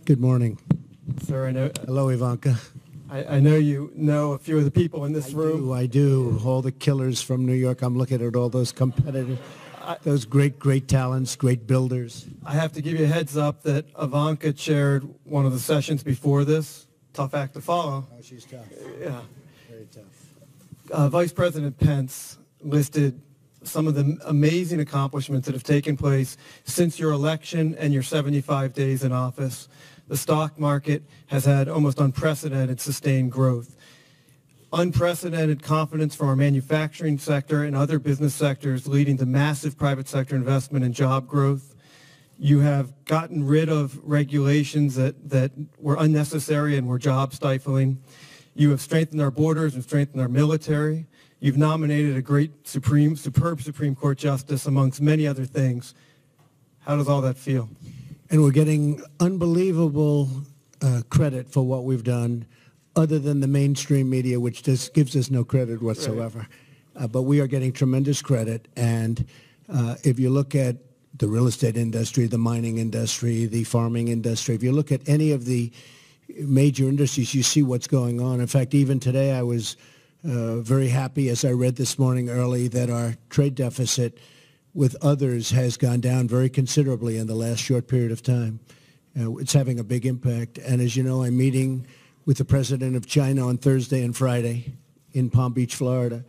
Good morning. Sir, I know. Hello, Ivanka. I know you know a few of the people in this room. I do. All the killers from New York. I'm looking at all those competitors, those great talents, great builders. I have to give you a heads up that Ivanka chaired one of the sessions before this. Tough act to follow. Oh, she's tough. Yeah. Very tough. Vice President Pence listed some of the amazing accomplishments that have taken place since your election and your 75 days in office. The stock market has had almost unprecedented sustained growth. Unprecedented confidence from our manufacturing sector and other business sectors, leading to massive private sector investment and job growth. You have gotten rid of regulations that were unnecessary and were job stifling. You have strengthened our borders and strengthened our military. You've nominated a great superb Supreme Court justice, amongst many other things. How does all that feel? And we're getting unbelievable credit for what we've done, other than the mainstream media, which just gives us no credit whatsoever. Right. But we are getting tremendous credit. And if you look at the real estate industry, the mining industry, the farming industry, if you look at any of the major industries, you see what's going on. In fact, even today I was very happy, as I read this morning early, that our trade deficit with others has gone down very considerably in the last short period of time. It's having a big impact. And as you know, I'm meeting with the president of China on Thursday and Friday in Palm Beach, Florida.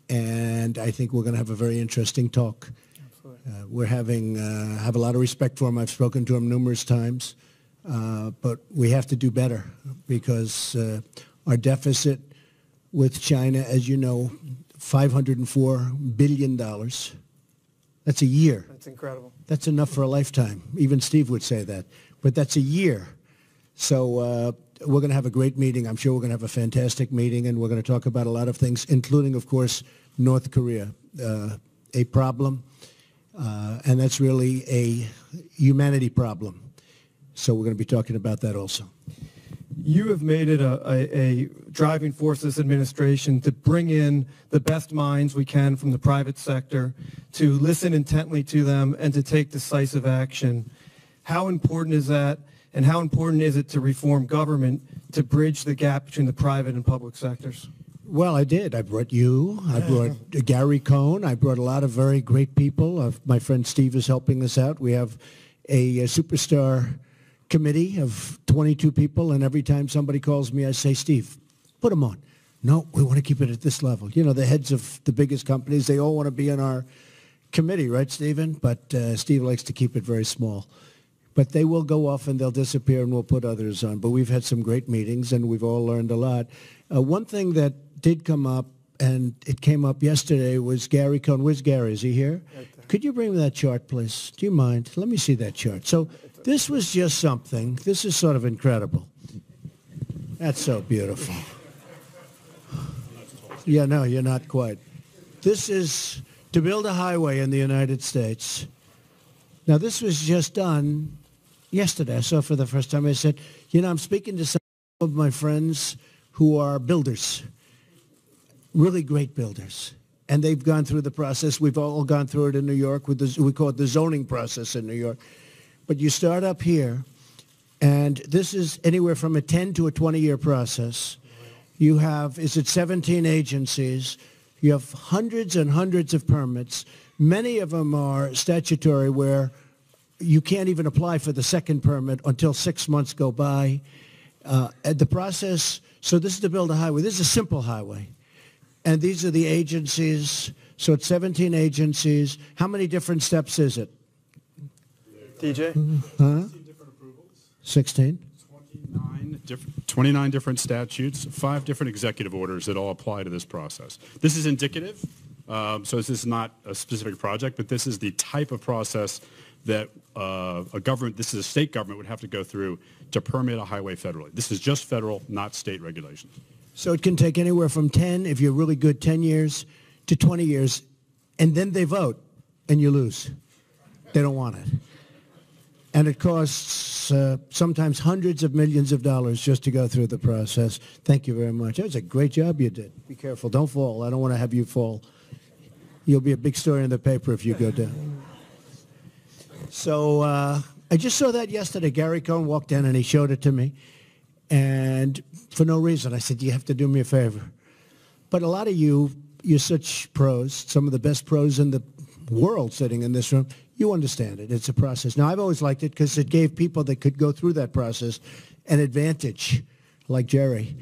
And I think we're going to have a very interesting talk. We're have a lot of respect for him. I've spoken to him numerous times. But we have to do better because our deficit with China, as you know, $504 billion. That's a year. That's incredible. That's enough for a lifetime. Even Steve would say that. But that's a year. So we're going to have a great meeting. I'm sure we're going to have a fantastic meeting, and we're going to talk about a lot of things, including, of course, North Korea, a problem, and that's really a humanity problem. So we're going to be talking about that also. You have made it a driving force of this administration to bring in the best minds we can from the private sector, to listen intently to them, and to take decisive action. How important is that, and how important is it to reform government to bridge the gap between the private and public sectors? Well, I did. I brought you. I brought Gary Cohn. I brought a lot of very great people. My friend Steve is helping us out. We have a superstar committee of 22 people, and every time somebody calls me, I say, Steve, put them on. No, we want to keep it at this level. You know, the heads of the biggest companies, they all want to be in our committee, right, Stephen? But Steve likes to keep it very small. But they will go off and they'll disappear, and we'll put others on. But we've had some great meetings, and we've all learned a lot. One thing that did come up, and it came up yesterday, was Gary Cohn. Where's Gary? Is he here? Right. Could you bring me that chart, please? Do you mind? Let me see that chart. So this was just something. This is sort of incredible. That's so beautiful. Yeah, no, you're not quite. This is to build a highway in the United States. Now, this was just done yesterday. I saw it for the first time. I said, you know, I'm speaking to some of my friends who are builders, really great builders. And they've gone through the process. We've all gone through it in New York. We call it the zoning process in New York. But you start up here, and this is anywhere from a 10 to a 20-year process. You have, 17 agencies? You have hundreds and hundreds of permits. Many of them are statutory, where you can't even apply for the second permit until 6 months go by. The process, so this is to build a highway. This is a simple highway. And these are the agencies. So it's 17 agencies. How many different steps is it? DJ? 16 different approvals. 16? 29 different statutes, 5 different executive orders that all apply to this process. This is indicative, so this is not a specific project, but this is the type of process that this is a state government would have to go through to permit a highway federally. This is just federal, not state regulations. So it can take anywhere from 10, if you're really good, 10 years to 20 years, and then they vote, and you lose. They don't want it. And it costs sometimes hundreds of millions of dollars just to go through the process. Thank you very much. That was a great job you did. Be careful. Don't fall. I don't want to have you fall. You'll be a big story in the paper if you go down. So I just saw that yesterday. Gary Cohn walked in and he showed it to me. And for no reason, I said, you have to do me a favor. But a lot of you're such pros, some of the best pros in the world sitting in this room. You understand it. It's a process. Now, I've always liked it because it gave people that could go through that process an advantage, like Jerry.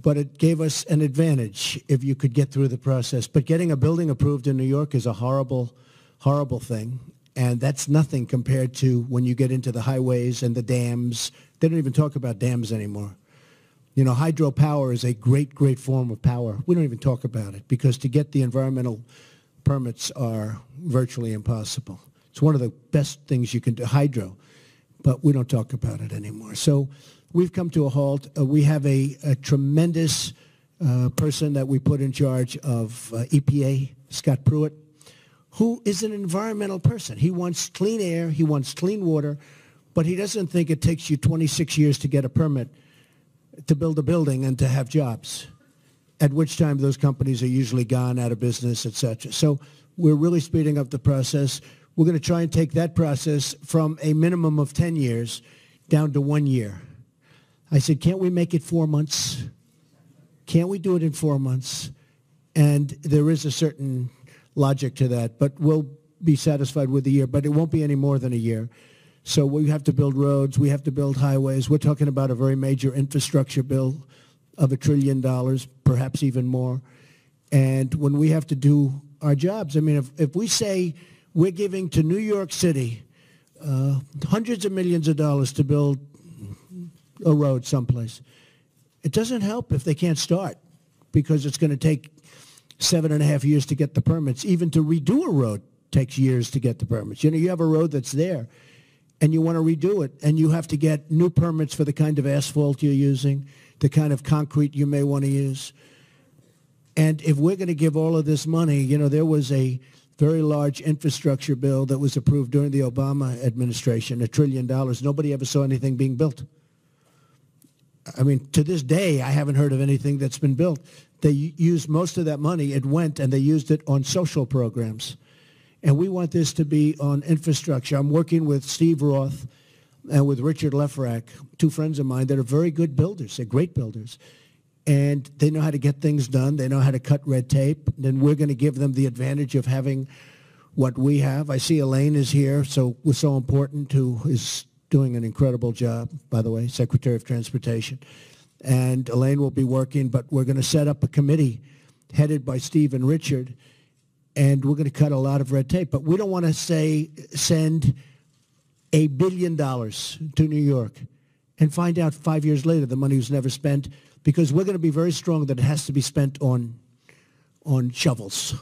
But it gave us an advantage if you could get through the process. But getting a building approved in New York is a horrible, horrible thing. And that's nothing compared to when you get into the highways and the dams. They don't even talk about dams anymore. You know, hydropower is a great, great form of power. We don't even talk about it because to get the environmental permits are virtually impossible. It's one of the best things you can do, hydro, but we don't talk about it anymore. So we've come to a halt. We have a tremendous person that we put in charge of EPA, Scott Pruitt, who is an environmental person. He wants clean air, he wants clean water, but he doesn't think it takes you 26 years to get a permit to build a building and to have jobs, at which time those companies are usually gone out of business, et cetera. So we're really speeding up the process. We're going to try and take that process from a minimum of 10 years down to 1 year. I said, can't we make it 4 months? Can't we do it in 4 months? And there is a certain logic to that, but we'll be satisfied with a year, but it won't be any more than a year. So we have to build roads, we have to build highways. We're talking about a very major infrastructure bill of $1 trillion, perhaps even more. And when we have to do our jobs, I mean, if we say we're giving to New York City hundreds of millions of dollars to build a road someplace, it doesn't help if they can't start because it's going to take 7.5 years to get the permits. Even to redo a road takes years to get the permits. You know, you have a road that's there and you want to redo it and you have to get new permits for the kind of asphalt you're using, the kind of concrete you may want to use. And if we're going to give all of this money, you know, there was a very large infrastructure bill that was approved during the Obama administration, $1 trillion. Nobody ever saw anything being built. I mean, to this day, I haven't heard of anything that's been built. They used most of that money. It went, and they used it on social programs. And we want this to be on infrastructure. I'm working with Steve Roth and with Richard Lefrak, two friends of mine that are very good builders. They're great builders. And they know how to get things done. They know how to cut red tape. Then we're going to give them the advantage of having what we have. I see Elaine is here, so we're so important, who is doing an incredible job, by the way, Secretary of Transportation. And Elaine will be working, but we're going to set up a committee headed by Steve and Richard, and we're going to cut a lot of red tape. But we don't want to send $1 billion to New York and find out 5 years later the money was never spent, because we're going to be very strong that it has to be spent on shovels,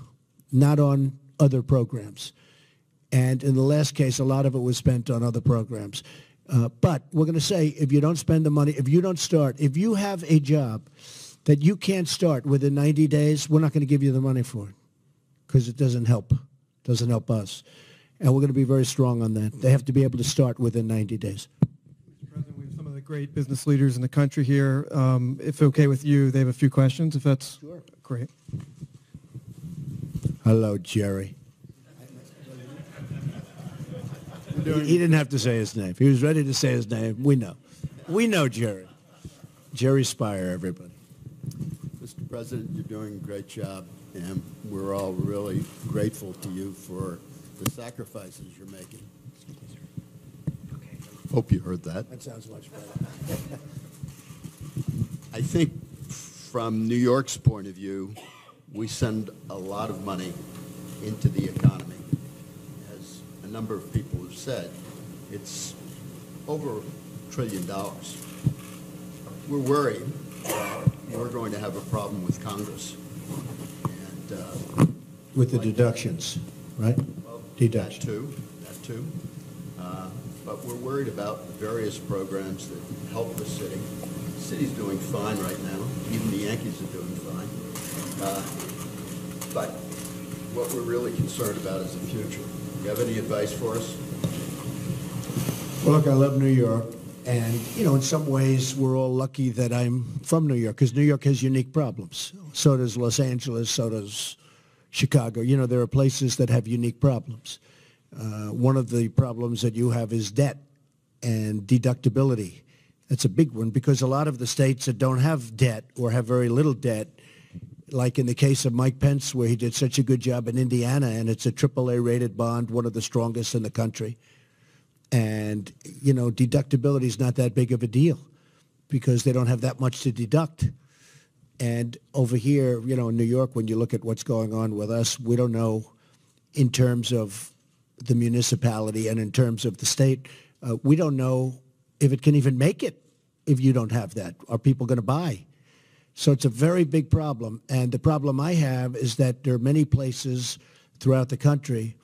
not on other programs. And in the last case, a lot of it was spent on other programs. But we're going to say, if you don't spend the money, if you don't start, if you have a job that you can't start within 90 days, we're not going to give you the money for it because it doesn't help. It doesn't help us. And we're going to be very strong on that. They have to be able to start within 90 days. Mr. President, we have some of the great business leaders in the country here. If okay with you, they have a few questions, if that's Sure. Great. Hello, Jerry. He didn't have to say his name. He was ready to say his name. We know. We know Jerry. Jerry Spire, everybody. Mr. President, you're doing a great job, and we're all really grateful to you for the sacrifices you're making. Hope you heard that. That sounds much better. I think from New York's point of view, we send a lot of money into the economy. As a number of people have said, it's over $1 trillion. We're worried that we're going to have a problem with Congress. And, With the deductions, right? well, Deduction. That too. But we're worried about various programs that help the city. The city's doing fine right now. Even the Yankees are doing fine. But what we're really concerned about is the future. Do you have any advice for us? Well, look, I love New York. And, you know, in some ways, we're all lucky that I'm from New York, because New York has unique problems. So does Los Angeles, so does Chicago. You know, there are places that have unique problems. One of the problems that you have is debt. and deductibility. That's a big one because a lot of the states that don't have debt or have very little debt, like in the case of Mike Pence, where he did such a good job in Indiana, and it's a AAA rated bond, one of the strongest in the country. And, you know, deductibility is not that big of a deal because they don't have that much to deduct. And over here, you know, in New York, when you look at what's going on with us, we don't know in terms of the municipality and in terms of the state, we don't know if it can even make it if you don't have that. Are people going to buy? So it's a very big problem. And the problem I have is that there are many places throughout the country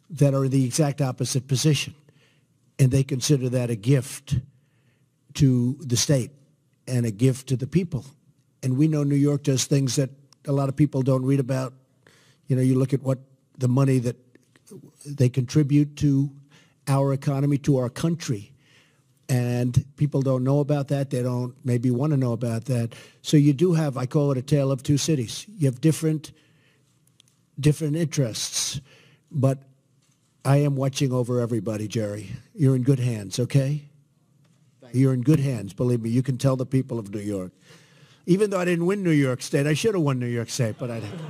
that are in the exact opposite position. And they consider that a gift to the state and a gift to the people. And we know New York does things that a lot of people don't read about. You know, you look at what the money that they contribute to our economy, to our country. And people don't know about that. They don't maybe want to know about that. So you do have, I call it a tale of two cities. You have different interests. But I am watching over everybody, Jerry. You're in good hands, okay? You're in good hands, believe me. You can tell the people of New York. Even though I didn't win New York State, I should have won New York State, but I didn't.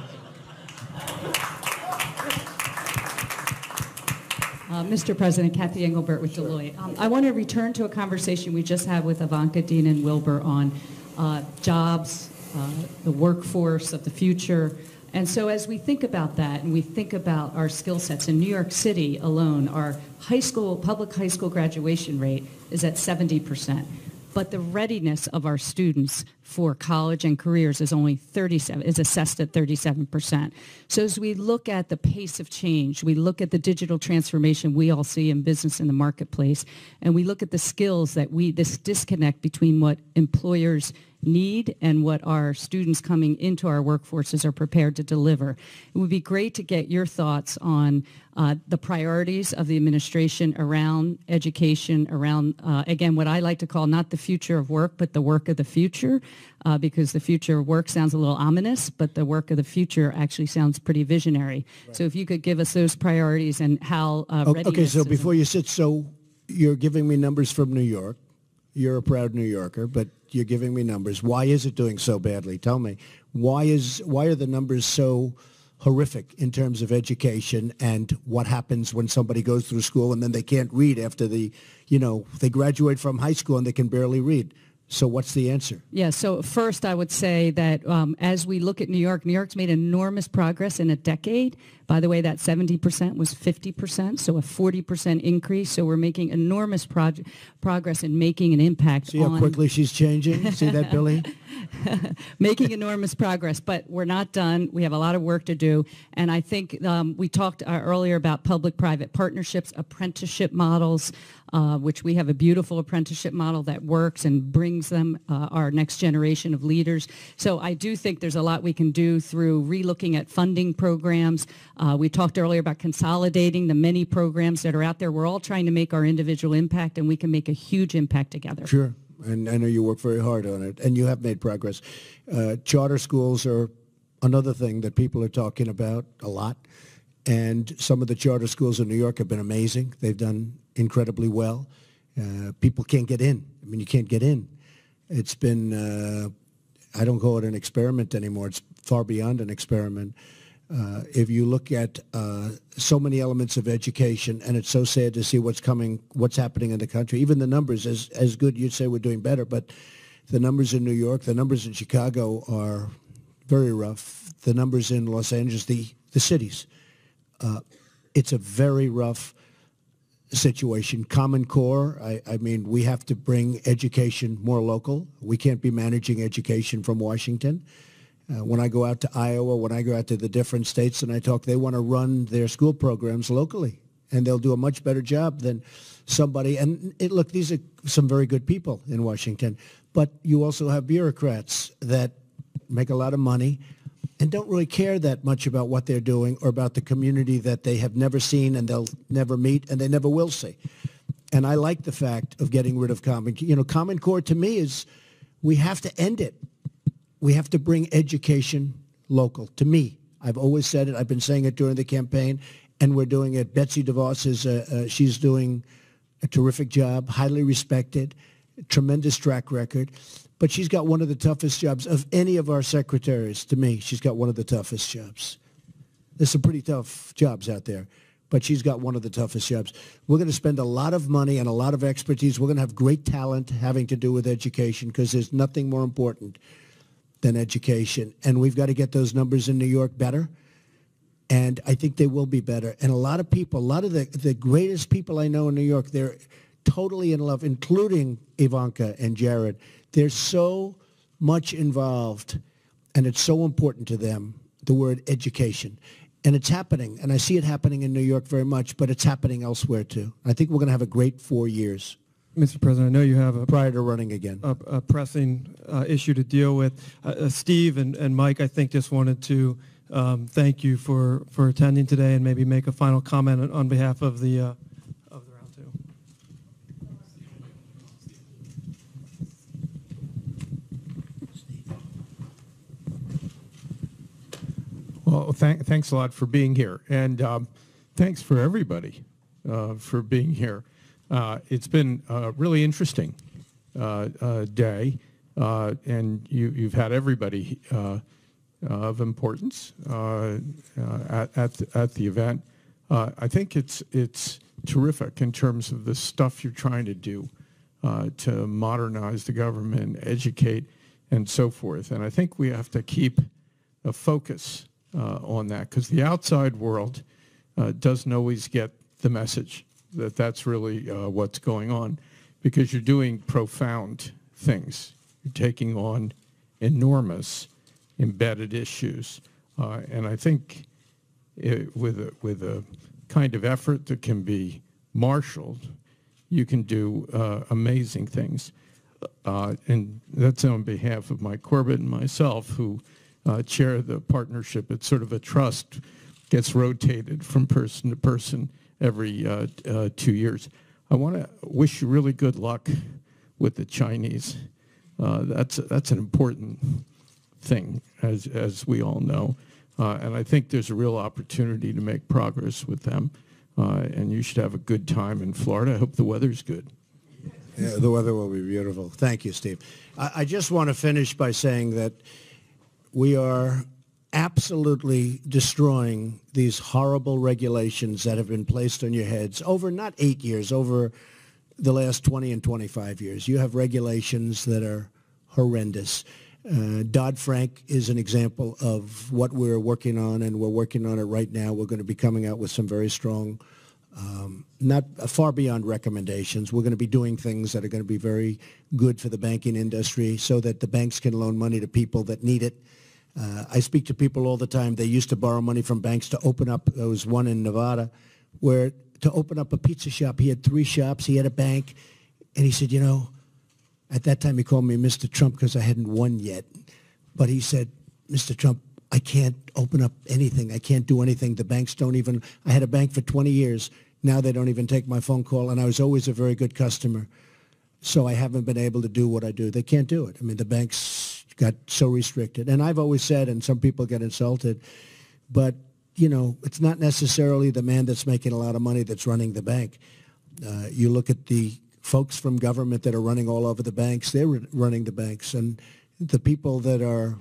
Mr. President, Kathy Engelbert with Deloitte. I want to return to a conversation we just had with Ivanka, Dean, and Wilbur on jobs, the workforce of the future. And so as we think about that and we think about our skill sets, in New York City alone, our public high school graduation rate is at 70%. But the readiness of our students for college and careers is only is assessed at 37%. So as we look at the pace of change, we look at the digital transformation we all see in business in the marketplace, and we look at the skills that this disconnect between what employers need and what our students coming into our workforces are prepared to deliver. It would be great to get your thoughts on the priorities of the administration around education, around, again, what I like to call not the future of work, but the work of the future, because the future of work sounds a little ominous, but the work of the future actually sounds pretty visionary. Right. So if you could give us those priorities and how readiness Okay, so before you sit, so you're giving me numbers from New York. You're a proud New Yorker, but you're giving me numbers. Why is it doing so badly? Tell me. Why are the numbers so horrific in terms of education and what happens when somebody goes through school and then they can't read after they graduate from high school and they can barely read? So what's the answer? Yeah, so first I would say that as we look at New York's made enormous progress in a decade. By the way, that 70% was 50%, so a 40% increase. So we're making enormous progress in making an impact. See how quickly she's changing? See that, Billy? Making enormous progress, but we're not done. We have a lot of work to do. And I think we talked earlier about public-private partnerships, apprenticeship models, which we have a beautiful apprenticeship model that works and brings them our next generation of leaders. So I do think there's a lot we can do through relooking at funding programs. We talked earlier about consolidating the many programs that are out there. We're all trying to make our individual impact, and we can make a huge impact together. Sure. And I know you work very hard on it, and you have made progress. Charter schools are another thing that people are talking about a lot. And some of the charter schools in New York have been amazing. They've done incredibly well. People can't get in. I mean, you can't get in. It's been, I don't call it an experiment anymore. It's far beyond an experiment. If you look at so many elements of education, and it's so sad to see what's happening in the country. Even the numbers, as good, you'd say we're doing better, but the numbers in New York, the numbers in Chicago are very rough. The numbers in Los Angeles, the cities, it's a very rough situation. Common Core, I mean, we have to bring education more local. We can't be managing education from Washington. When I go out to Iowa, when I go out to the different states and I talk, they want to run their school programs locally, and they'll do a much better job than somebody. And look, these are some very good people in Washington, but you also have bureaucrats that make a lot of money and don't really care that much about what they're doing or about the community that they have never seen and they'll never meet and they never will see. And I like the fact of getting rid of Common Core. You know, Common Core to me is we have to end it. We have to bring education local. To me, I've always said it. I've been saying it during the campaign, and we're doing it. Betsy DeVos she's doing a terrific job, highly respected, tremendous track record. But she's got one of the toughest jobs of any of our secretaries. To me, she's got one of the toughest jobs. There's some pretty tough jobs out there, but she's got one of the toughest jobs. We're going to spend a lot of money and a lot of expertise. We're going to have great talent having to do with education, because there's nothing more important than education. And we've got to get those numbers in New York better. And I think they will be better. And a lot of people, a lot of the greatest people I know in New York, they're totally in love, including Ivanka and Jared. They're so much involved, and it's so important to them, the word education. And it's happening, and I see it happening in New York very much, but it's happening elsewhere too. I think we're going to have a great 4 years. Mr. President, I know you have prior to running again. a pressing issue to deal with. Steve and Mike, I think, just wanted to thank you for attending today and maybe make a final comment on behalf of the round table. Well, thanks a lot for being here, and thanks for everybody for being here. It's been a really interesting day, and you've had everybody of importance at the event. I think it's terrific in terms of the stuff you're trying to do to modernize the government, educate, and so forth. And I think we have to keep a focus on that, because the outside world doesn't always get the message that that's really what's going on, because you're doing profound things. You're taking on enormous embedded issues. And I think with a kind of effort that can be marshaled, you can do amazing things. And that's on behalf of Mike Corbett and myself, who chair the partnership. It's sort of a trust, gets rotated from person to person every 2 years. I want to wish you really good luck with the Chinese. That's an important thing, as we all know. And I think there's a real opportunity to make progress with them. And you should have a good time in Florida. I hope the weather's good. Yeah, the weather will be beautiful. Thank you, Steve. I just want to finish by saying that we are absolutely destroying these horrible regulations that have been placed on your heads over not 8 years, over the last 20 and 25 years. You have regulations that are horrendous. Dodd-Frank is an example of what we're working on, and we're working on it right now. We're going to be coming out with some very strong, not far beyond recommendations. We're going to be doing things that are going to be very good for the banking industry so that the banks can loan money to people that need it. I speak to people all the time. They used to borrow money from banks to open up. There was one in Nevada where to open up a pizza shop, he had 3 shops, he had a bank, and he said, you know, at that time he called me Mr. Trump because I hadn't won yet. But he said, Mr. Trump, I can't open up anything. I can't do anything. The banks don't even, I had a bank for 20 years. Now they don't even take my phone call, and I was always a very good customer. So I haven't been able to do what I do. They can't do it. I mean, the banks got so restricted. And I've always said, and some people get insulted, but, you know, it's not necessarily the man that's making a lot of money that's running the bank. You look at the folks from government that are running all over the banks, they're running the banks. And the people that are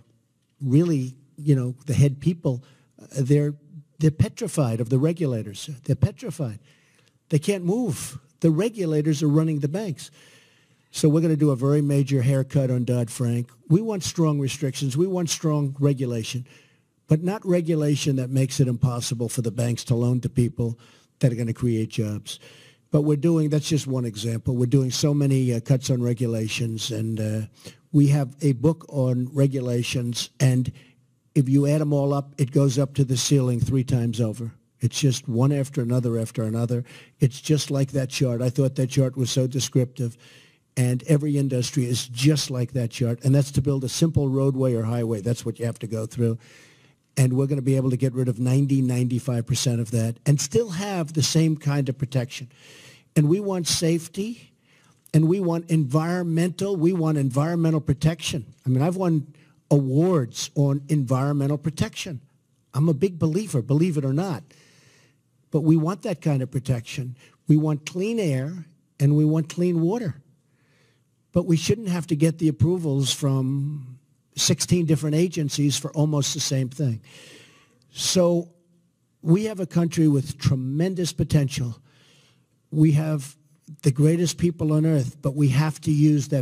really, you know, the head people, they're petrified of the regulators. They're petrified. They can't move. The regulators are running the banks. So we're going to do a very major haircut on Dodd-Frank. We want strong restrictions. We want strong regulation, but not regulation that makes it impossible for the banks to loan to people that are going to create jobs. But we're doing, that's just one example. We're doing so many cuts on regulations, and we have a book on regulations, and if you add them all up, it goes up to the ceiling 3 times over. It's just one after another after another. It's just like that chart. I thought that chart was so descriptive. And every industry is just like that chart. And that's to build a simple roadway or highway. That's what you have to go through. And we're going to be able to get rid of 95% of that and still have the same kind of protection. And we want safety, and we want environmental protection. I mean, I've won awards on environmental protection. I'm a big believer, believe it or not. But we want that kind of protection. We want clean air, and we want clean water. But we shouldn't have to get the approvals from 16 different agencies for almost the same thing. So we have a country with tremendous potential. We have the greatest people on earth, but we have to use that